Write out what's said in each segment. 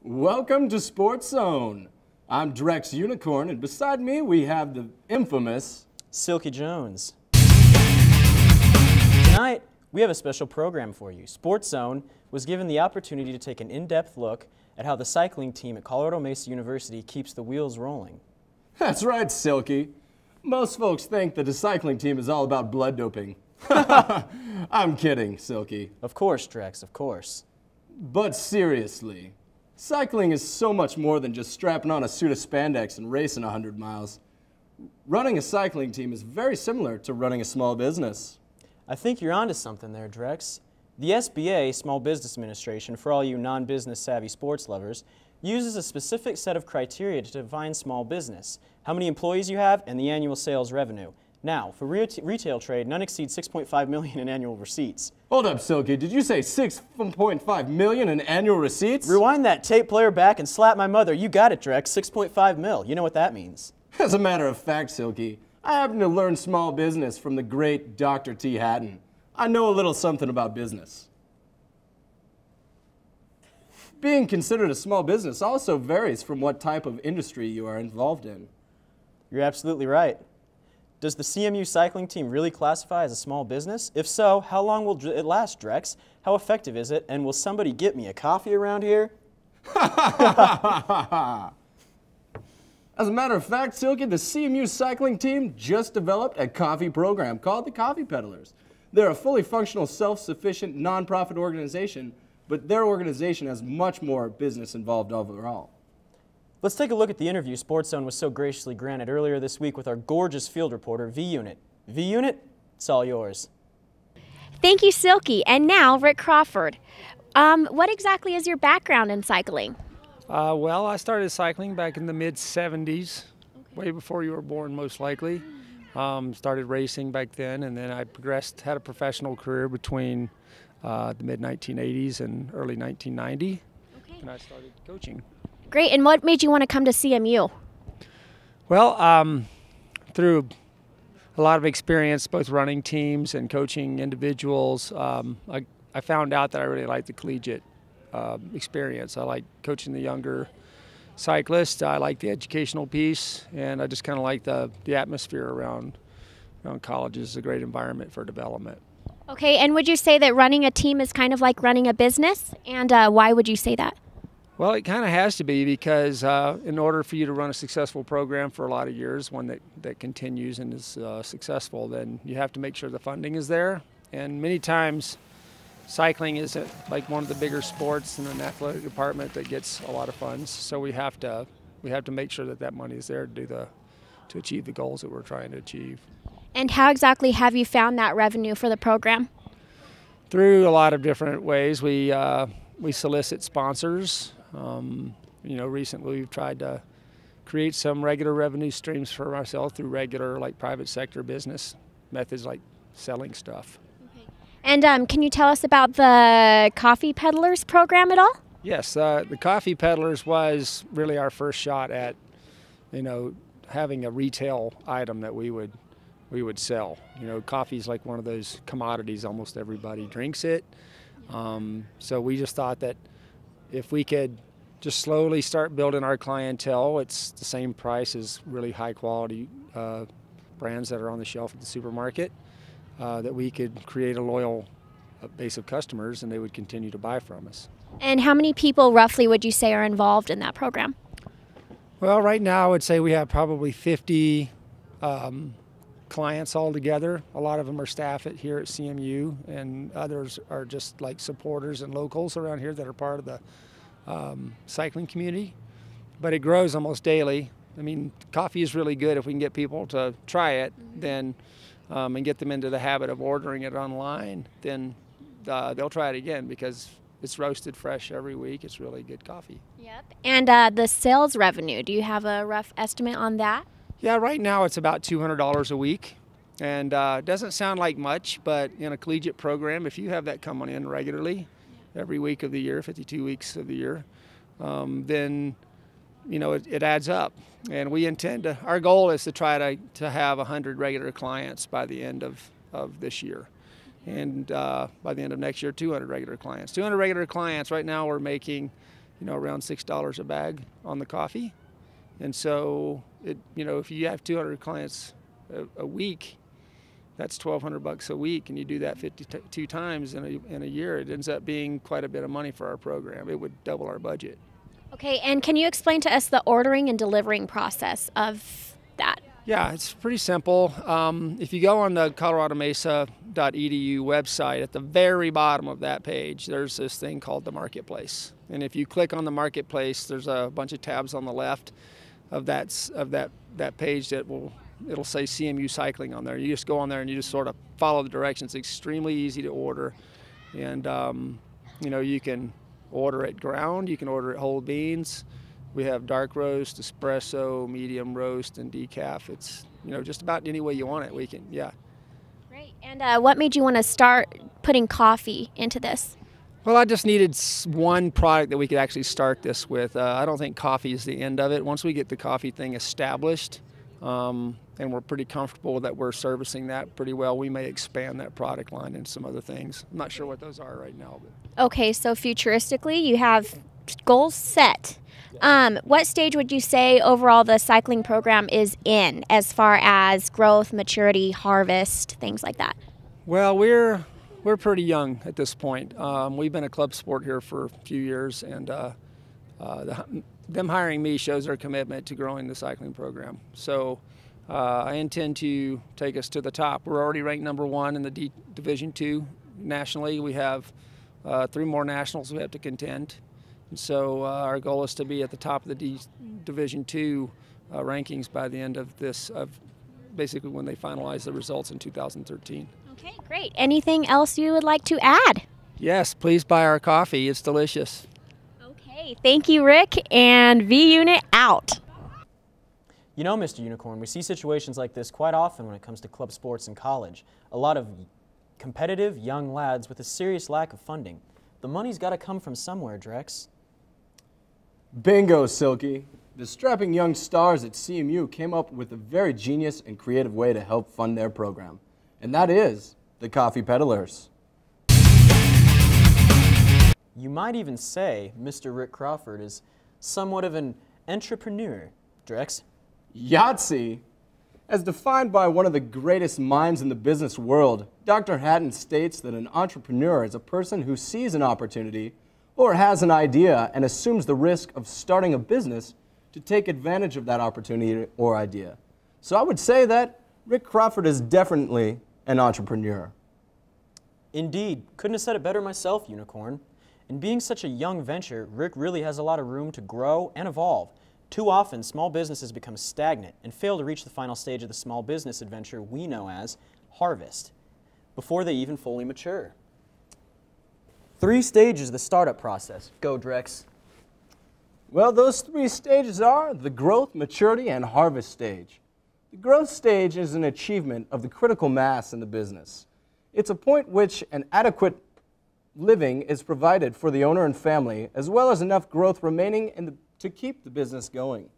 Welcome to Sports Zone. I'm Drex Unicorn, and beside me we have the infamous Silky Jones. Tonight, we have a special program for you. Sports Zone was given the opportunity to take an in-depth look at how the cycling team at Colorado Mesa University keeps the wheels rolling. That's right, Silky. Most folks think that the cycling team is all about blood doping. I'm kidding, Silky. Of course, Drex, of course. But seriously, cycling is so much more than just strapping on a suit of spandex and racing 100 miles. Running a cycling team is very similar to running a small business. I think you're onto something there, Drex. The SBA, Small Business Administration, for all you non-business savvy sports lovers, uses a specific set of criteria to define small business, how many employees you have, and the annual sales revenue. Now, for retail trade, none exceeds $6.5 million in annual receipts. Hold up, Silky. Did you say $6.5 million in annual receipts? Rewind that tape player back and slap my mother. You got it, Drex. 6.5 mil. You know what that means. As a matter of fact, Silky, I happen to learn small business from the great Dr. T. Hatton. I know a little something about business. Being considered a small business also varies from what type of industry you are involved in. You're absolutely right. Does the CMU cycling team really classify as a small business? If so, how long will it last, Drex? How effective is it? And will somebody get me a coffee around here? As a matter of fact, Silky, the CMU cycling team just developed a coffee program called the Coffee Peddlers. They're a fully functional, self-sufficient, nonprofit organization, but their organization has much more business involved overall. Let's take a look at the interview Sports Zone was so graciously granted earlier this week with our gorgeous field reporter, V-Unit. V-Unit, it's all yours. Thank you, Silky. And now, Rick Crawford. What exactly is your background in cycling? Well, I started cycling back in the mid-'70s, way before you were born, most likely. Started racing back then, and then I progressed, had a professional career between the mid-1980s and early 1990, and I started coaching. Great. And what made you want to come to CMU? Well, through a lot of experience, both running teams and coaching individuals, I found out that I really liked the collegiate experience. I like coaching the younger cyclists. I like the educational piece, and I just kind of like the atmosphere around colleges is a great environment for development. Okay, and would you say that running a team is kind of like running a business? And why would you say that? Well, it kind of has to be because in order for you to run a successful program for a lot of years, one that continues and is successful, then you have to make sure the funding is there. And many times, cycling isn't like one of the bigger sports in an athletic department that gets a lot of funds. So we have to make sure that money is there to achieve the goals that we're trying to achieve. And how exactly have you found that revenue for the program? Through a lot of different ways. We solicit sponsors. Recently we've tried to create some regular revenue streams for ourselves through regular, like private sector business methods, like selling stuff. Okay. And can you tell us about the Coffee Peddlers program at all? Yes, the Coffee Peddlers was really our first shot at, having a retail item that we would sell. Coffee is like one of those commodities. Almost everybody drinks it. So we just thought that if we could just slowly start building our clientele, it's the same price as really high quality brands that are on the shelf at the supermarket, that we could create a loyal base of customers and they would continue to buy from us. And how many people roughly would you say are involved in that program? Well, right now I would say we have probably 50 clients altogether. A lot of them are staff here at CMU, and others are just like supporters and locals around here that are part of the cycling community. But it grows almost daily. I mean, coffee is really good. If we can get people to try it, then and get them into the habit of ordering it online, then they'll try it again because it's roasted fresh every week. It's really good coffee. Yep. And the sales revenue, do you have a rough estimate on that? Yeah, right now it's about $200 a week, and it doesn't sound like much, but in a collegiate program, if you have that coming in regularly, every week of the year, 52 weeks of the year, then it adds up. And we intend to, our goal is to try to have 100 regular clients by the end of this year. And by the end of next year, 200 regular clients. 200 regular clients, right now we're making around $6 a bag on the coffee. And so, if you have 200 clients a week, that's $1,200 a week, and you do that 52 times in a year, it ends up being quite a bit of money for our program. It would double our budget. Okay, and can you explain to us the ordering and delivering process of that? Yeah, it's pretty simple. If you go on the coloradomesa.edu website, at the very bottom of that page, there's this thing called the Marketplace. And if you click on the Marketplace, there's a bunch of tabs on the left of that page it'll say CMU Cycling on there. You just go on there and you just sort of follow the directions. It's extremely easy to order, and you can order it ground, you can order it whole beans. We have dark roast, espresso, medium roast, and decaf. It's just about any way you want it. We can, yeah. Great. And what made you want to start putting coffee into this? Well, I just needed one product that we could actually start this with. I don't think coffee is the end of it. Once we get the coffee thing established, and we're pretty comfortable that we're servicing that pretty well, we may expand that product line into some other things. I'm not sure what those are right now. But. Okay, so futuristically, you have goals set. What stage would you say overall the cycling program is in as far as growth, maturity, harvest, things like that? Well, we're pretty young at this point. We've been a club sport here for a few years, and them hiring me shows their commitment to growing the cycling program. So I intend to take us to the top. We're already ranked number 1 in the Division II nationally. We have 3 more nationals we have to contend. And so our goal is to be at the top of the Division II rankings by the end of basically when they finalize the results in 2013. Okay, great. Anything else you would like to add? Yes, please buy our coffee. It's delicious. Okay, thank you, Rick, and V-Unit out. You know, Mr. Unicorn, we see situations like this quite often when it comes to club sports in college. A lot of competitive young lads with a serious lack of funding. The money's got to come from somewhere, Drex. Bingo, Silky. The strapping young stars at CMU came up with a very genius and creative way to help fund their program. And that is the Coffee Peddlers. You might even say Mr. Rick Crawford is somewhat of an entrepreneur, Drex. Yahtzee. As defined by one of the greatest minds in the business world, Dr. Hatton states that an entrepreneur is a person who sees an opportunity or has an idea and assumes the risk of starting a business to take advantage of that opportunity or idea. So I would say that Rick Crawford is definitely an entrepreneur. Indeed. Couldn't have said it better myself, Unicorn. In being such a young venture, Rick really has a lot of room to grow and evolve. Too often, small businesses become stagnant and fail to reach the final stage of the small business adventure we know as harvest, before they even fully mature. 3 stages of the startup process. Go, Drex. Well, those 3 stages are the growth, maturity, and harvest stage. The growth stage is an achievement of the critical mass in the business. It's a point which an adequate living is provided for the owner and family, as well as enough growth remaining to keep the business going.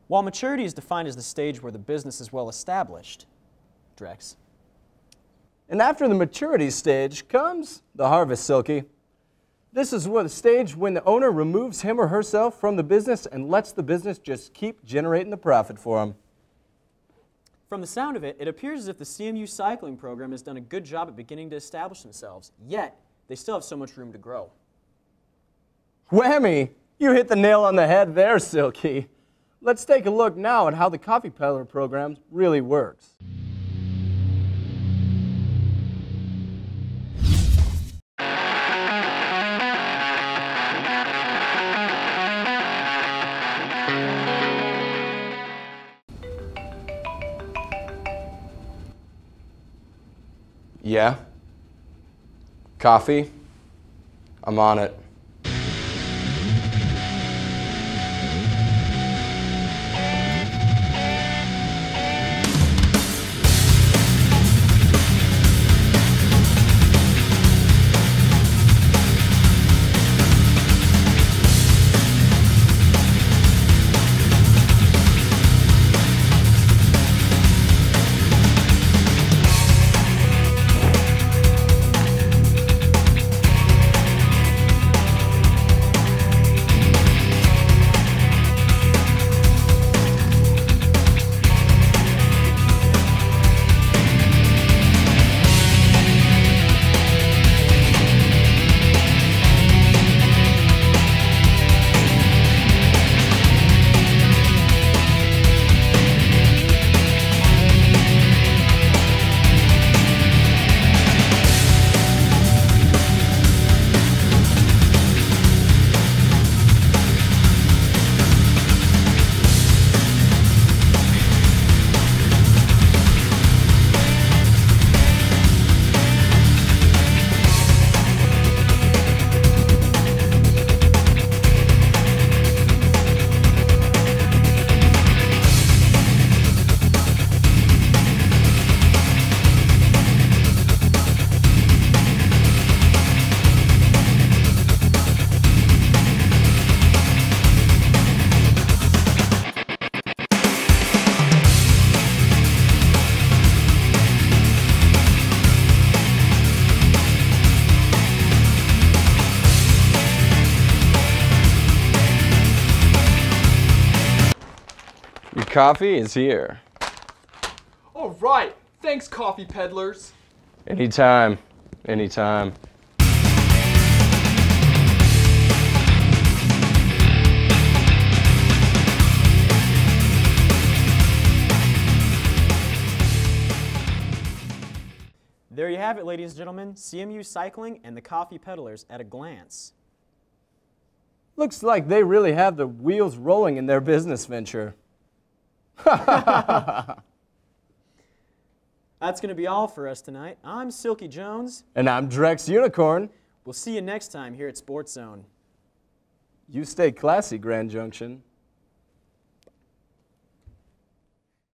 While maturity is defined as the stage where the business is well established, Drex. And after the maturity stage comes the harvest, Silky. This is the stage when the owner removes him or herself from the business and lets the business just keep generating the profit for him. From the sound of it, it appears as if the CMU cycling program has done a good job at beginning to establish themselves, yet they still have so much room to grow. Whammy! You hit the nail on the head there, Silky. Let's take a look now at how the Coffee Peddler program really works. Yeah? Coffee? I'm on it. coffee is here. All right. Thanks, coffee peddlers. Anytime, anytime. There you have it, ladies and gentlemen. CMU Cycling and the Coffee Peddlers at a glance. Looks like they really have the wheels rolling in their business venture. That's going to be all for us tonight. I'm Silky Jones. And I'm Drex Unicorn. We'll see you next time here at Sports Zone. You stay classy, Grand Junction.